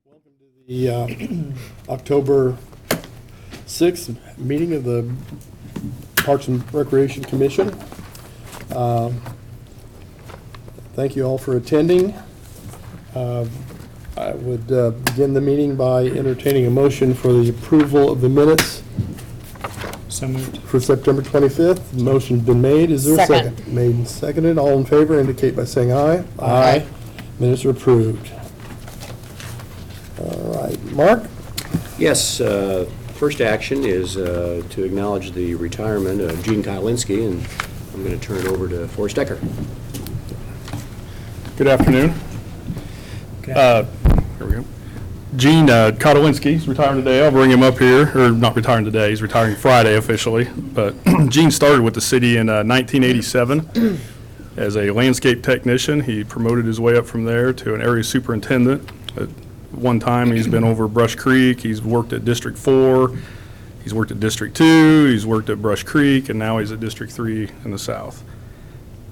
Welcome to the October 6th meeting of the Parks and Recreation Commission. Thank you all for attending. I would begin the meeting by entertaining a motion for the approval of the minutes. So moved. For September 25th. The motion's been made. Is there a second? Made and seconded. All in favor indicate by saying aye. Aye. Minutes are approved. All right, Mark? Yes, first action is to acknowledge the retirement of Gene Kotlinski, and I'm going to turn it over to Forrest Decker. Good afternoon. Here we go. Gene Kotlinski is retiring today. I'll bring him up here, or not retiring today, he's retiring Friday officially. But Gene started with the city in 1987 as a landscape technician. He promoted his way up from there to an area superintendent. At one time, he's been over Brush Creek. He's worked at District 4. He's worked at District 2. He's worked at Brush Creek, and now he's at District 3 in the south.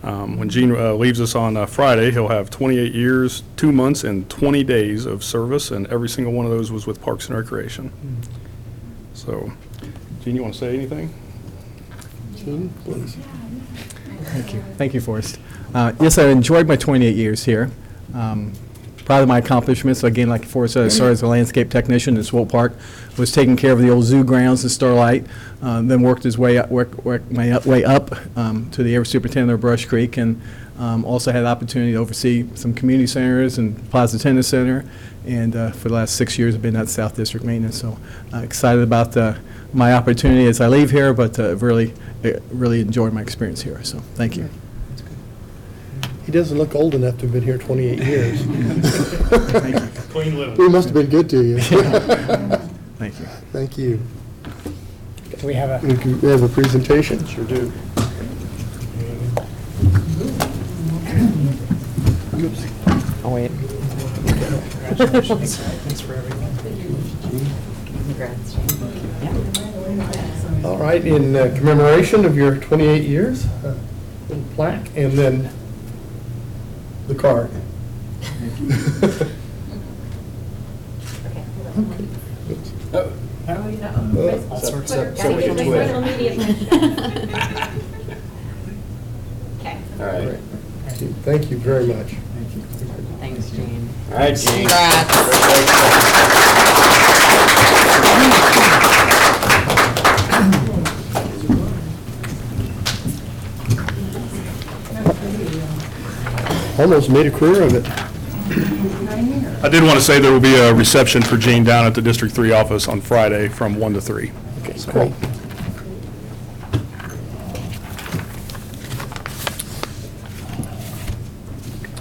When Gene leaves us on Friday, he'll have 28 years, 2 months, and 20 days of service, and every single one of those was with Parks and Recreation. So, Gene, you want to say anything? Gene, please. Thank you. Thank you, Forrest. Yes, I enjoyed my 28 years here. Proud of my accomplishments. Again, like Forrest said, I started as a landscape technician in Swope Park, was taking care of the old zoo grounds in Starlight, then worked my way up to the area superintendent of Brush Creek, and also had the opportunity to oversee some community centers and Plaza Tennis Center, and for the last 6 years I've been at South District Maintenance. So excited about my opportunity as I leave here, but really enjoyed my experience here. So thank you. He doesn't look old enough to have been here 28 years. Thank you. Clean living. We must have been good to you. Thank you. Thank you. Do we have We have a presentation? Sure do. Oh, wait. Thanks for everything. Congrats. All right, in commemoration of your 28 years, little plaque, and then the card. Social media. Okay. All right. Thank you very much. Thanks, Gene. All right, Gene. Almost made a career of it. I did want to say there will be a reception for Gene down at the District 3 office on Friday from 1 to 3. Okay, great.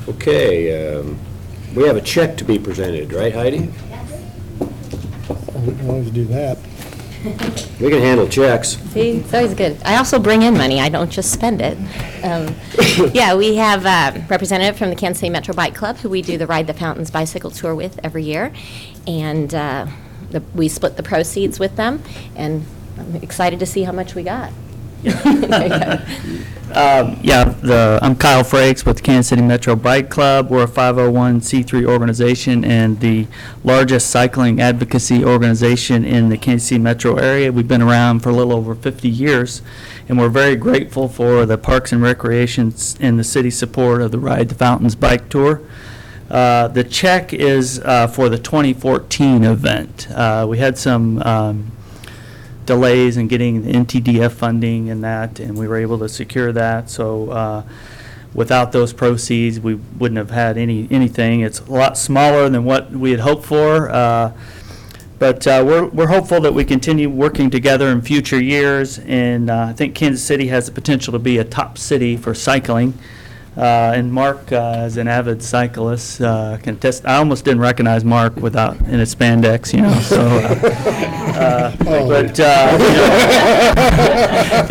Okay, we have a check to be presented, right, Heidi? We can always do that. We can handle checks. See, it's always good. I also bring in money. I don't just spend it. Yeah, we have a representative from the Kansas City Metro Bike Club who we do the Ride the Fountains bicycle tour with every year. And we split the proceeds with them, and I'm excited to see how much we got. I'm Kyle Frakes with the Kansas City Metro Bike Club. We're a 501c3 organization and the largest cycling advocacy organization in the Kansas City metro area. We've been around for a little over 50 years, and we're very grateful for the Parks and Recreation and the city's support of the Ride the Fountains bike tour. The check is for the 2014 event. We had some delays in getting the NTDF funding and that, and we were able to secure that. So without those proceeds, we wouldn't have had anything. It's a lot smaller than what we had hoped for, but we're hopeful that we continue working together in future years, and I think Kansas City has the potential to be a top city for cycling. And Mark, as an avid cyclist, can attest. I almost didn't recognize Mark without in his spandex, you know. So, but you know,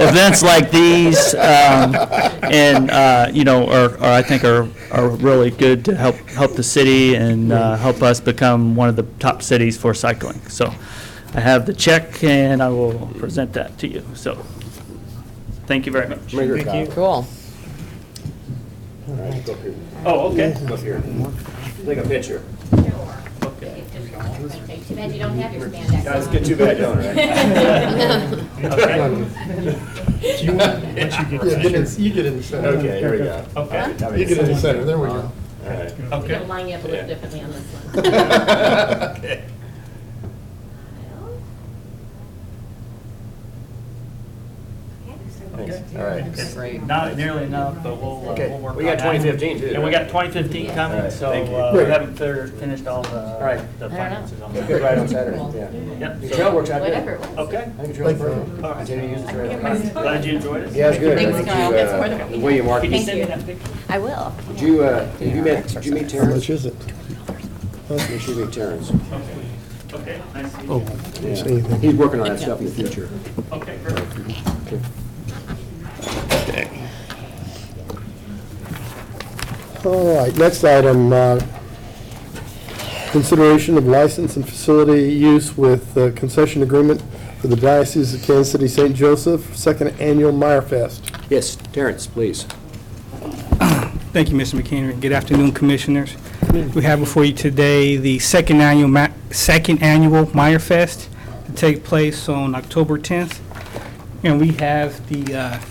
events like these, and you know, are I think are really good to help the city and help us become one of the top cities for cycling. So, I have the check, and I will present that to you. So, thank you very much. Thank you. Cool. All right, go up here. Oh, okay. Go up here. Take a picture. Okay. Too bad you don't have your spandex. Guys, get too bad, don't You get in the center. Okay, here we go. Okay. You get in the center, there we go. All right. I'm going to line you up a little differently on this one. Okay. Thanks. All right. Great. Not nearly enough, but we'll work on that. We got 2015 too. And we got 2015 All coming, right, so thank you. we haven't finished all right. the finances on that. Good ride on Saturday, yeah. Yep. The trail works out good. Whatever it was. Okay. I think the trail's perfect. All right. Continue to use the trail. Glad you enjoyed it. Yeah, it's good. Thanks, Did Kyle. you, That's more than what we William Markey. Can you Thank send me you. that picture? I will. Did you meet How Terrence? much is it? Make sure you meet Terrence. Okay, nice to meet Oh, you. didn't see anything. He's working on that stuff in the future. Okay, great. All right, next item, consideration of license and facility use with concession agreement for the Diocese of Kansas City St. Joseph, second annual Meyer Fest. Yes, Terrence, please. Thank you, Mr. McHenry. Good afternoon, Commissioners. We have before you today the second annual Meyer Fest to take place on October 10th. And we have the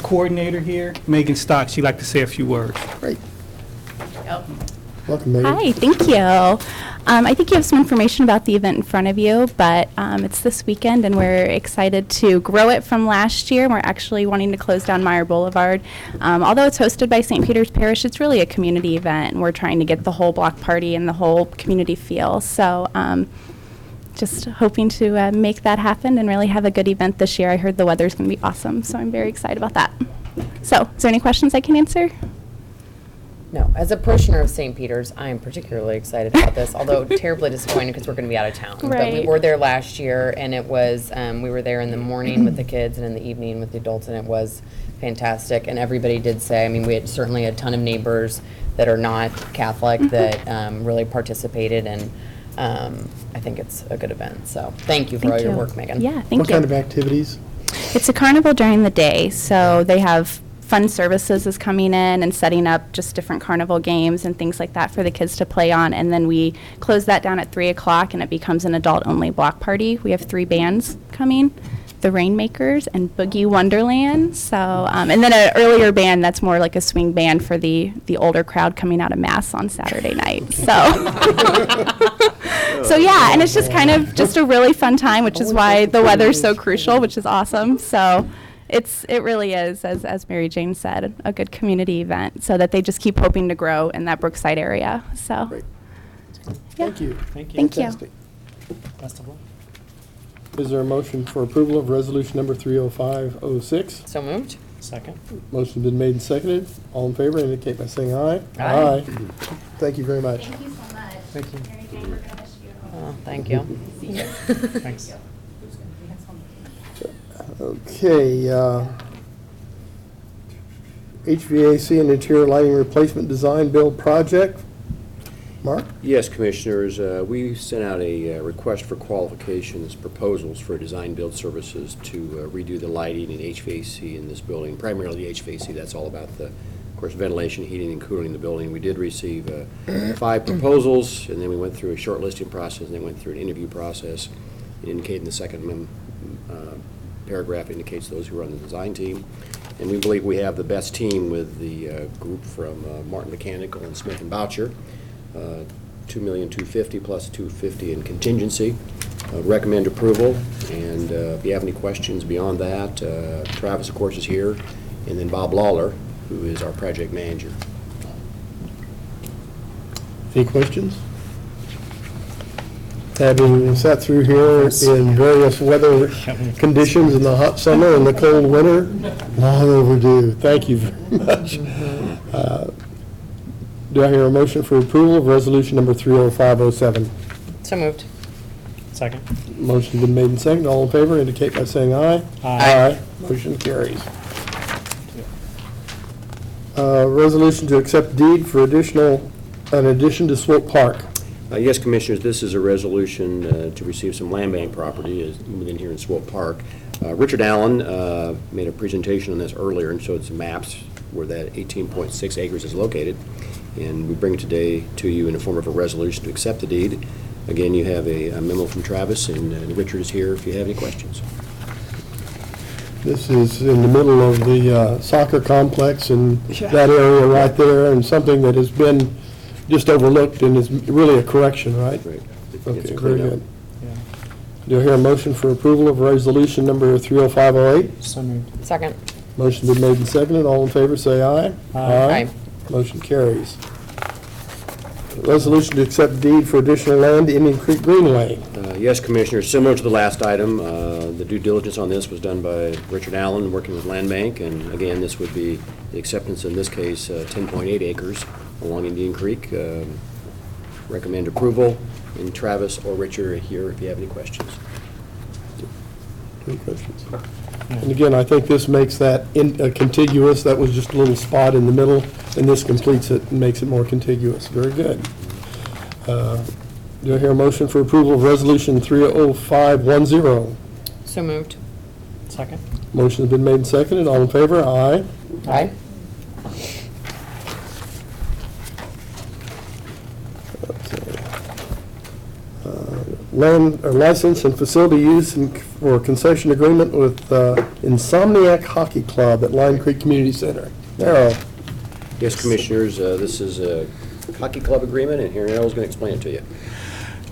coordinator here, Megan Stock. She'd like to say a few words. Great. Welcome, Megan. Hi, thank you. I think you have some information about the event in front of you, but it's this weekend, and we're excited to grow it from last year. We're actually wanting to close down Meyer Boulevard. Although it's hosted by St. Peter's Parish, it's really a community event, and we're trying to get the whole block party and the whole community feel. So just hoping to make that happen and really have a good event this year. I heard the weather's going to be awesome, so I'm very excited about that. So, is there any questions I can answer? No, as a parishioner of St. Peter's, I am particularly excited about this, although terribly disappointed because we're going to be out of town. But we Right. were there last year, and it was, we were there in the morning with the kids and in the evening with the adults, and it was fantastic. And everybody did say, I mean, we had certainly a ton of neighbors that are not Catholic that really participated, and I think it's a good event. So thank you for all Thank your you. work, Megan. Yeah, thank What you. kind of activities? It's a carnival during the day, so they have fun services is coming in and setting up just different carnival games and things like that for the kids to play on. And then we close that down at 3 o'clock, and it becomes an adult-only block party. We have 3 bands coming, the Rainmakers and Boogie Wonderland. So, and then an earlier band that's more like a swing band for the older crowd coming out of Mass on Saturday night. So yeah, and it's just kind of just a really fun time, which is why the weather's so crucial, which is awesome. So it really is, as Mary Jane said, a good community event, so that they just keep hoping to grow in that Brookside area. So Great. yeah. Thank you. Thank you. Fantastic. Is there a motion for approval of resolution number 30506? So moved? Motion's been made and seconded. All in favor indicate by saying aye. Aye. Thank you very much. Thank you so much. Thank you. Mary Jane, we're gonna miss you. Oh, thank you. Thanks. Okay, HVAC and interior lighting replacement design build project. Mark? Yes, Commissioners, we sent out a request for qualifications, proposals for design build services to redo the lighting and HVAC in this building, primarily the HVAC. That's all about the, of course, ventilation, heating, and cooling the building. We did receive 5 proposals, and then we went through a shortlisting process, and then went through an interview process. It indicated in the second paragraph indicates those who are on the design team. And we believe we have the best team with the group from Martin Mechanical and Smith & Boucher. $2,250,000 plus $250,000 in contingency. Recommend approval, and if you have any questions beyond that, Travis, of course, is here, and then Bob Lawler, who is our project manager. Any questions? Having sat through here in various weather conditions in the hot summer and the cold winter, long overdue. Thank you very much. Do I hear a motion for approval of resolution number 30507? So moved. Motion's been made and seconded. All in favor indicate by saying aye. Aye. Motion carries. Resolution to accept deed for an addition to Swope Park. Yes, Commissioners, this is a resolution to receive some land bank property within here in Swope Park. Richard Allen made a presentation on this earlier and showed some maps where that 18.6 acres is located. And we bring it today to you in the form of a resolution to accept the deed. Again, you have a memo from Travis, and Richard is here if you have any questions. This is in the middle of the soccer complex and that area right there, and something that has been just overlooked and is really a correction, right? Right. It's Okay, very cleaned up. good. Do I hear a motion for approval of resolution number 30508? So moved. Second. Motion been made and seconded. All in favor, say aye. Aye. Motion carries. Resolution to accept deed for additional land, Indian Creek Greenway. Yes, Commissioner, similar to the last item, the due diligence on this was done by Richard Allen, working with Land Bank, and again, this would be the acceptance, in this case, 10.8 acres along Indian Creek. Recommend approval, and Travis or Richard are here if you have any questions. Any questions? And again, I think this makes that contiguous. That was just a little spot in the middle, and this completes it and makes it more contiguous. Very good. Do I hear a motion for approval of resolution 30510? So moved. Second. Motion has been made and seconded. All in favor? Aye. Aye. Land, or license and facility use for concession agreement with Insomniac Hockey Club at Lime Creek Community Center. Darrell. Yes, Commissioners, this is a hockey club agreement, and Harry Arrow's going to explain it to you.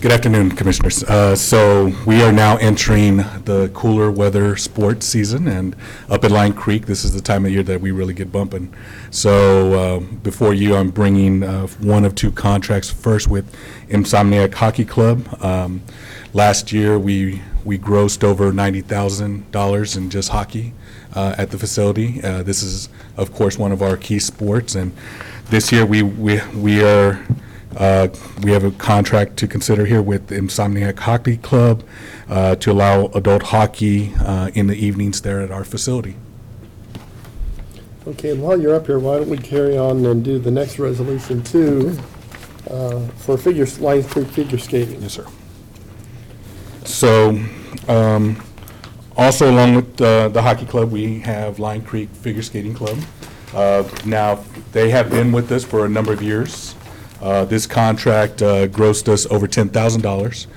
Good afternoon, Commissioners. So we are now entering the cooler weather sports season, and up at Line Creek, this is the time of year that we really get bumping. So before you, I'm bringing one of two contracts. First with Insomniac Hockey Club. Last year, we grossed over $90,000 in just hockey at the facility. This is, of course, one of our key sports, and this year we have a contract to consider here with Insomniac Hockey Club to allow adult hockey in the evenings there at our facility. Okay, and while you're up here, why don't we carry on and do the next resolution too, for Lime Creek figure skating? Yes, sir. So, also along with the hockey club, we have Line Creek Figure Skating Club. Now, they have been with us for a number of years. This contract grossed us over $10,000.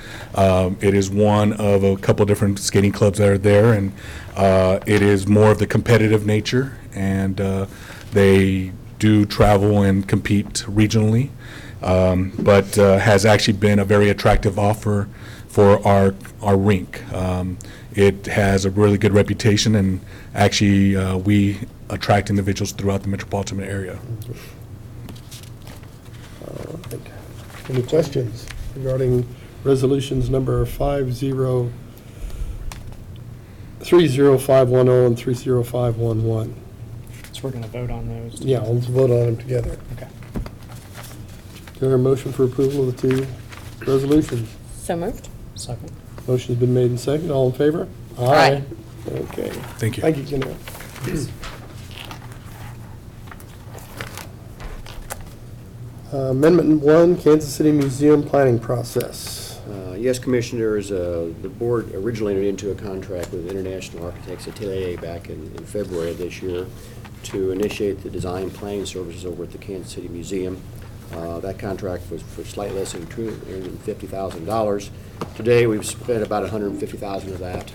It is one of a couple different skating clubs that are there, and it is more of the competitive nature, and they do travel and compete regionally, but has actually been a very attractive offer for our rink. It has a really good reputation, and actually we attract individuals throughout the metropolitan area. Any questions regarding resolutions number 30510 and 30511? So we're going to vote on those? Yeah, let's vote on them together. Okay. Do I hear a motion for approval of the two resolutions? So moved. Second. Motion's been made and seconded. All in favor? Aye. Okay. Thank you. Thank you, Janelle. Amendment 1, Kansas City Museum Planning Process. Yes, Commissioners, the board originally entered into a contract with International Architects Atelier back in February of this year to initiate the design planning services over at the Kansas City Museum. That contract was for slightly less than $250,000. Today, we've spent about $150,000 of that,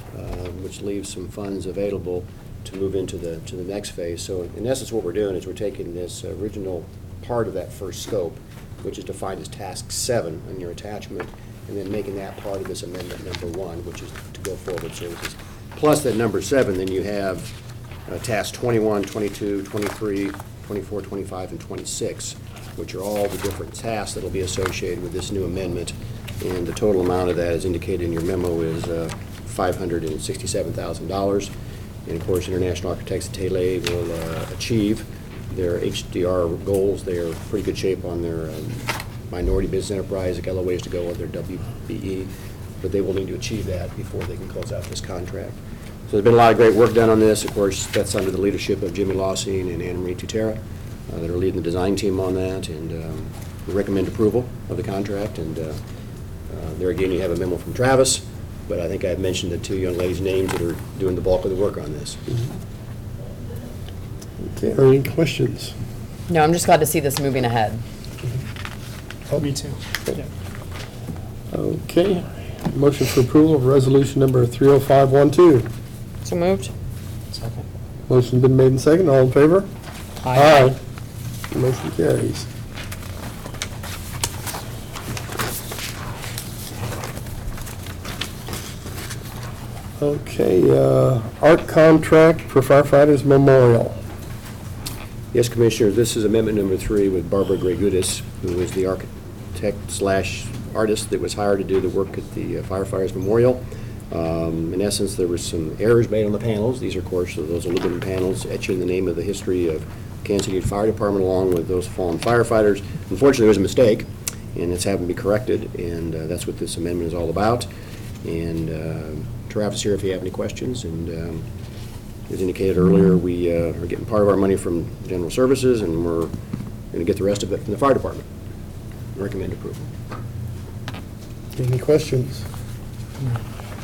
which leaves some funds available to move into the next phase. So in essence, what we're doing is we're taking this original part of that first scope, which is defined as task 7 on your attachment, and then making that part of this amendment number 1, which is to go forward services. Plus that number 7, then you have task 21, 22, 23, 24, 25, and 26, which are all the different tasks that will be associated with this new amendment. And the total amount of that, as indicated in your memo, is $567,000. And of course, International Architects Atelier will achieve their HDR goals. They are in pretty good shape on their minority business enterprise. They've got a little ways to go on their WBE, but they will need to achieve that before they can close out this contract. So there's been a lot of great work done on this. Of course, that's under the leadership of Jimmy Lossing and Anna Marie Tutera that are leading the design team on that, and we recommend approval of the contract. And there again, you have a memo from Travis, but I think I've mentioned the two young ladies' names that are doing the bulk of the work on this. Okay, are any questions? No, I'm just glad to see this moving ahead. Me too. Yeah. Okay, motion for approval of resolution number 30512. So moved? Motion's been made and seconded. All in favor? Aye. Motion carries. Okay, art contract for firefighters memorial. Yes, Commissioner, this is amendment number 3 with Barbara Gregudis, who is the architect/artist that was hired to do the work at the firefighters memorial. In essence, there were some errors made on the panels. These are, of course, those aluminum panels etching the name of the history of Kansas City Fire Department along with those fallen firefighters. Unfortunately, there was a mistake, and it's having to be corrected, and that's what this amendment is all about. And Travis here if you have any questions. And as indicated earlier, we are getting part of our money from General Services, and we're going to get the rest of it from the fire department. Recommend approval. Any questions?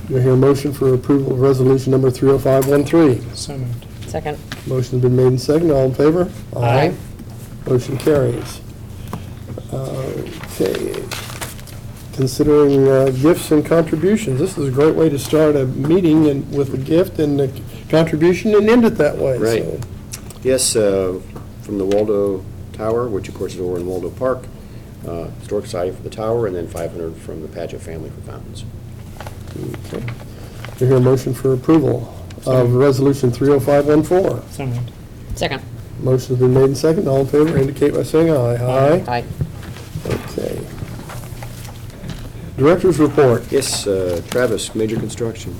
Do I hear a motion for approval of resolution number 30513? So moved. Second. Motion's been made and seconded. All in favor? Aye. Motion carries. Okay. Considering gifts and contributions, this is a great way to start a meeting and with a gift and a contribution and end it that way. Right. So, Yes, from the Waldo Tower, which of course is over in Waldo Park, Historic Society for the Tower, and then 500 from the Padgett family for fountains. okay. Do I hear a motion for approval of resolution 30514? So moved. Second. Motion's been made and seconded. All in favor indicate by saying aye. Aye. Aye. Okay. Director's report. Yes, Travis, major construction.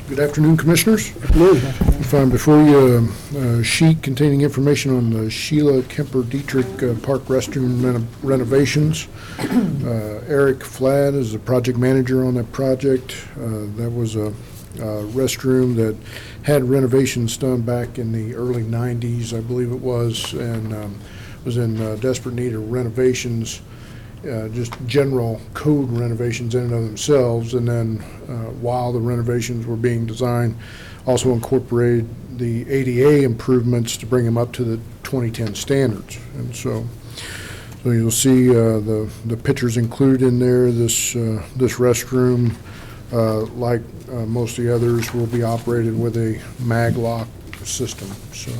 Good afternoon, Commissioners. Move. You find before you a sheet containing information on the Sheila Kemper Dietrich Park restroom renovations. Eric Flad is the project manager on that project. That was a restroom that had renovations done back in the early 90s, I believe it was, and was in desperate need of renovations, just general code renovations in and of themselves. And then while the renovations were being designed, also incorporated the ADA improvements to bring them up to the 2010 standards. And so you'll see the pictures included in there. This restroom, like most of the others, will be operated with a mag-lock system. So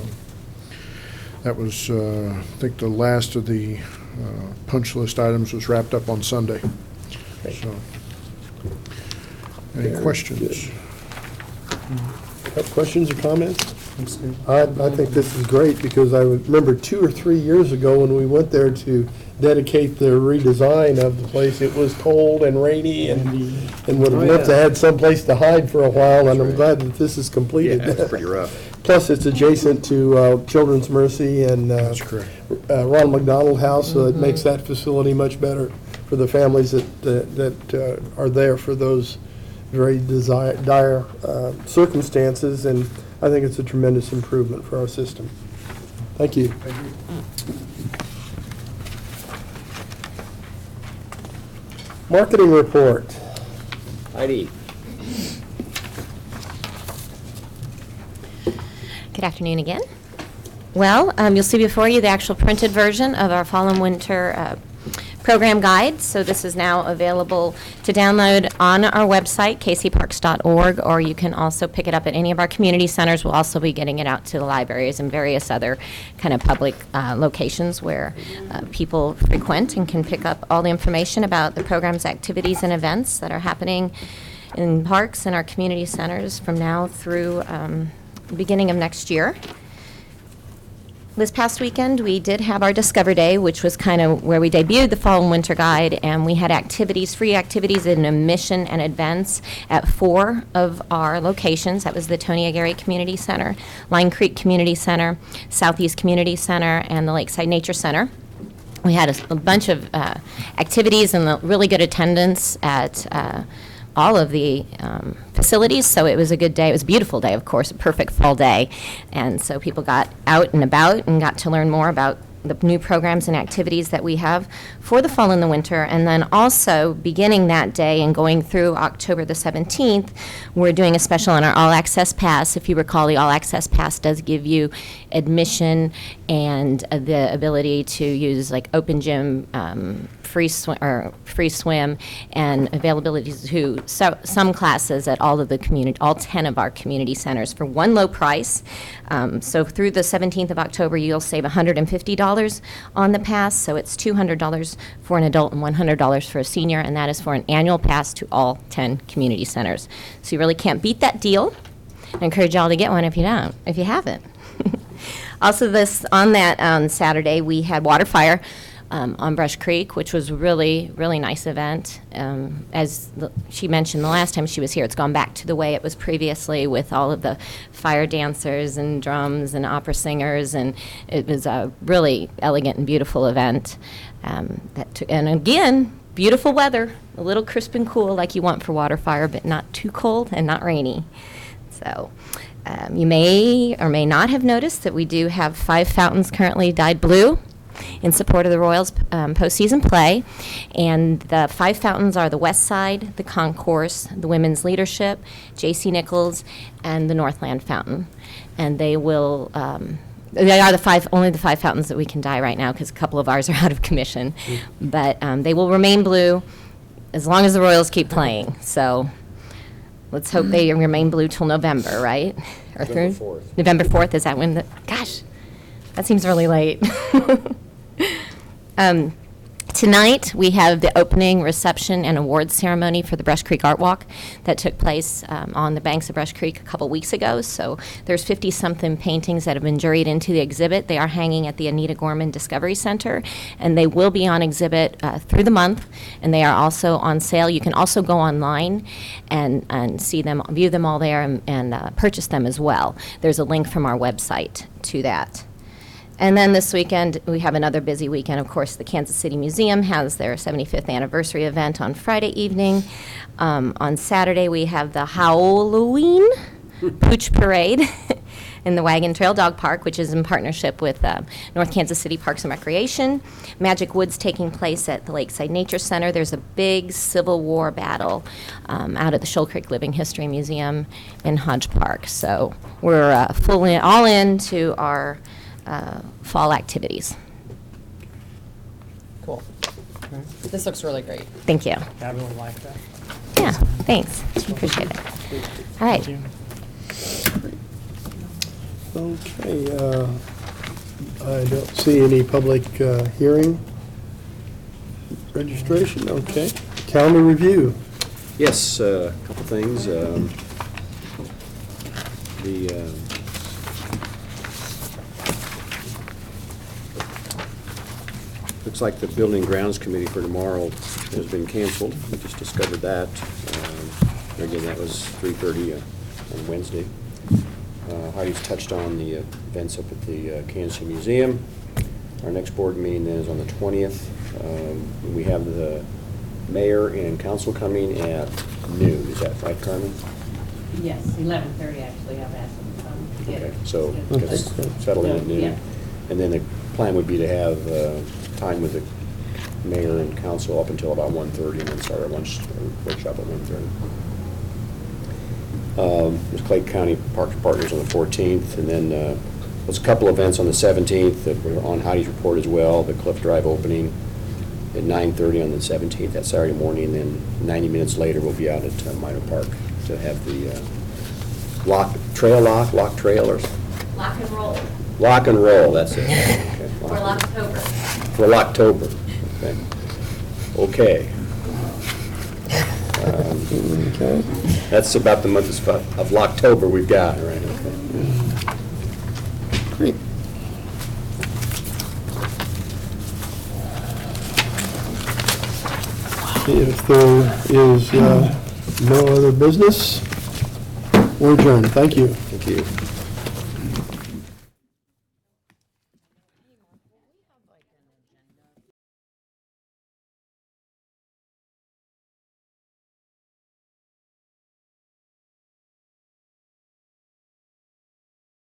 that was, I think, the last of the punch list items was wrapped up on Sunday. So, any questions? Have questions or comments? I think this is great because I remember 2 or 3 years ago when we went there to dedicate the redesign of the place, it was cold and rainy and would have loved to have some place to hide for a while, and I'm glad that this is completed. Yeah, it's pretty rough. Plus, it's adjacent to Children's Mercy and That's correct. Ronald McDonald House, so it makes that facility much better for the families that are there for those very dire circumstances, and I think it's a tremendous improvement for our system. Thank you. Marketing report. Heidi. Good afternoon again. Well, you'll see before you the actual printed version of our fall and winter program guide. So this is now available to download on our website, kcparks.org, or you can also pick it up at any of our community centers. We'll also be getting it out to the libraries and various other kind of public locations where people frequent and can pick up all the information about the programs, activities, and events that are happening in parks and our community centers from now through the beginning of next year. This past weekend, we did have our Discover Day, which was kind of where we debuted the Fall and Winter Guide, and we had activities, free activities and admission and events at 4 of our locations. That was the Tony Aguirre Community Center, Line Creek Community Center, Southeast Community Center, and the Lakeside Nature Center. We had a bunch of activities and really good attendance at all of the facilities, so it was a good day. It was a beautiful day, of course, a perfect fall day. And so people got out and about and got to learn more about the new programs and activities that we have for the fall and the winter. And then also, beginning that day and going through October the 17th, we're doing a special on our All Access Pass. If you recall, the All Access Pass does give you admission and the ability to use like open gym, free swim, and availability to some classes at all 10 of our community centers for one low price. So through the 17th of October, you'll save $150 on the pass. So it's $200 for an adult and $100 for a senior, and that is for an annual pass to all 10 community centers. So you really can't beat that deal. I encourage y'all to get one if you haven't. Also, on Saturday, we had Water Fire on Brush Creek, which was really nice event. As she mentioned the last time she was here, it's gone back to the way it was previously with all of the fire dancers and drums and opera singers, and it was a really elegant and beautiful event. And again, beautiful weather, a little crisp and cool like you want for Water Fire, but not too cold and not rainy. So you may or may not have noticed that we do have 5 fountains currently dyed blue in support of the Royals postseason play. And the 5 fountains are the West Side, the Concourse, the Women's Leadership, J.C. Nichols, and the Northland Fountain. And they will, they are only the 5 fountains that we can dye right now because a couple of ours are out of commission. But they will remain blue as long as the Royals keep playing. So let's hope they remain blue till November, right? Or November through 4th. November 4th, is that when gosh, that seems really late. Tonight, we have the opening reception and awards ceremony for the Brush Creek Art Walk that took place on the banks of Brush Creek a couple weeks ago. So there's 50-something paintings that have been juried into the exhibit. They are hanging at the Anita Gorman Discovery Center, and they will be on exhibit through the month, and they are also on sale. You can also go online and see them, view them all there, and purchase them as well. There's a link from our website to that. And then this weekend, we have another busy weekend. Of course, the Kansas City Museum has their 75th anniversary event on Friday evening. On Saturday, we have the Halloween Pooch Parade in the Wagon Trail Dog Park, which is in partnership with North Kansas City Parks and Recreation. Magic Woods taking place at the Lakeside Nature Center. There's a big Civil War battle out at the Shoal Creek Living History Museum in Hodge Park. So we're all into our fall activities. Cool. This looks really great. Thank you. I really like that. Yeah, thanks. Appreciate it. All right. Okay, I don't see any public hearing registration. Okay. Calendar review. Yes, a couple things. Looks like the Building and Grounds Committee for tomorrow has been canceled. I just discovered that. Again, that was 3:30 on Wednesday. Heidi's touched on the events up at the Kansas City Museum. Our next board meeting then is on the 20th. We have the mayor and council coming at noon. Is that right, Carmen? Yes, 11:30 actually, I've asked them to come. Okay, so gets settled in at noon. Yeah. And then the plan would be to have time with the mayor and council up until about 1:30, and then start our lunch workshop at 1:30. There's Clay County Parks Partners on the 14th, and then there's a couple events on the 17th that were on Heidi's report as well. The Cliff Drive opening at 9:30 on the 17th, that Saturday morning, and then 90 minutes later, we'll be out at Minor Park to have the lock trail, or Lock and roll. lock and roll, that's it. Okay. For Locktober. For Locktober, okay. Okay. That's about the month of Locktober we've got, right? Okay. Great. If there is no other business, we're adjourned. Thank you. Thank you.